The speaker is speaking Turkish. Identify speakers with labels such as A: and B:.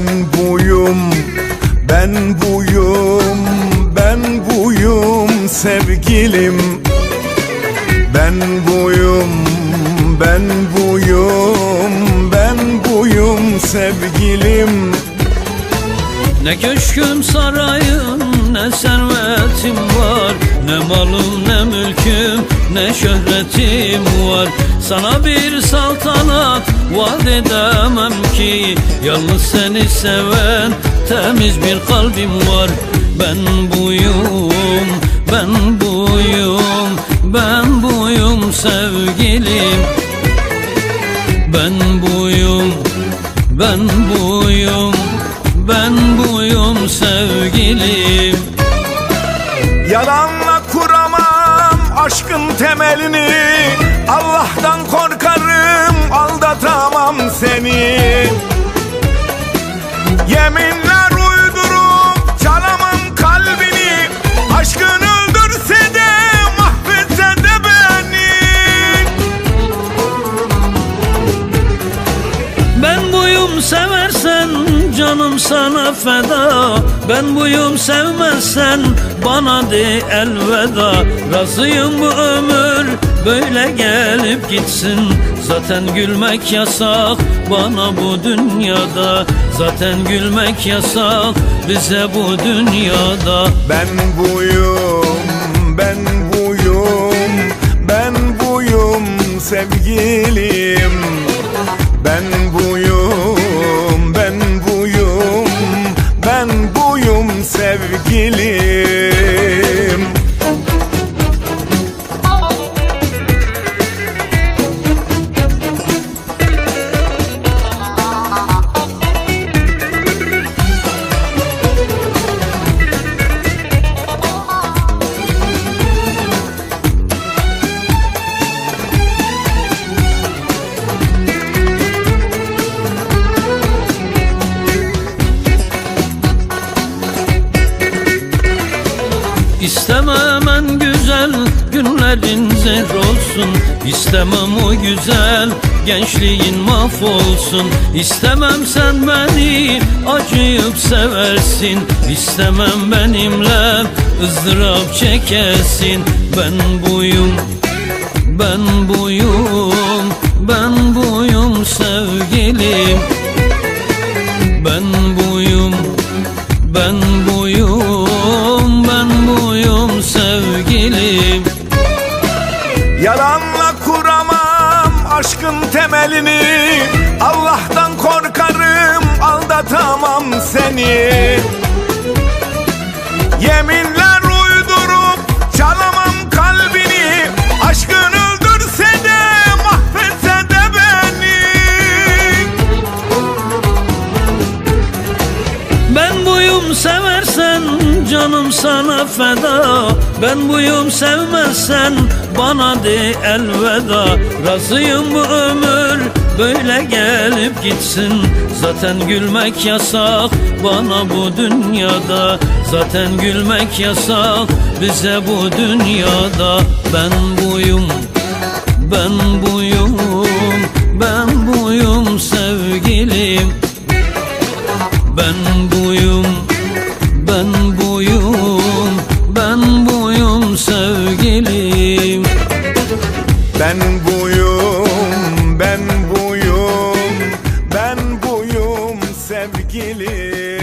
A: buyum, ben buyum, ben buyum sevgilim. Ben buyum, ben buyum, ben buyum sevgilim.
B: Ne köşküm sarayım, ne servetim var, ne malım ne mülküm, ne şöhretim var. Sana bir saltanat vaat edemem ki, yalnız seni seven temiz bir kalbim var. Ben buyum, ben buyum, ben buyum sevgilim. Ben buyum, ben buyum, ben buyum sevgilim.
A: Yalanla kuramam aşkın temelini, Allah'tan korkarım, aldatamam seni. Yeminler uydurup çalamam kalbini, aşkın öldürse de mahvetse de beni.
B: Ben buyum, seversen canım sana feda. Ben buyum, sevmezsen bana de elveda. Razıyım bu ömür böyle gelip gitsin. Zaten gülmek yasak bana bu dünyada. Zaten gülmek yasak bize bu dünyada.
A: Ben buyum, ben buyum, ben buyum sevgilim. Ben buyum, ben buyum, ben buyum sevgilim.
B: İstemem en güzel günlerin zehr olsun. İstemem o güzel gençliğin mahvolsun. İstemem sen beni acıyıp seversin. İstemem benimle ızdırap çekesin. Ben buyum, ben buyum, ben buyum sevgilim. Ben buyum, ben buyum, ben buyum sevgilim.
A: Yalanla kuramam aşkın temelini, Allah'tan korkarım, aldatamam seni. Yeminler uydurup çalamam kalbini, aşkın öldürse de mahvetse de beni.
B: Ben buyum, seversen canım sana feda. Ben buyum, sevmezsen bana de elveda. Razıyım bu ömür böyle gelip gitsin. Zaten gülmek yasak bana bu dünyada. Zaten gülmek yasak bize bu dünyada. Ben buyum, ben buyum, ben buyum sevgilim. Ben buyum, ben buyum, ben buyum sevgilim.
A: Ben buyum, ben buyum, ben buyum sevgilim.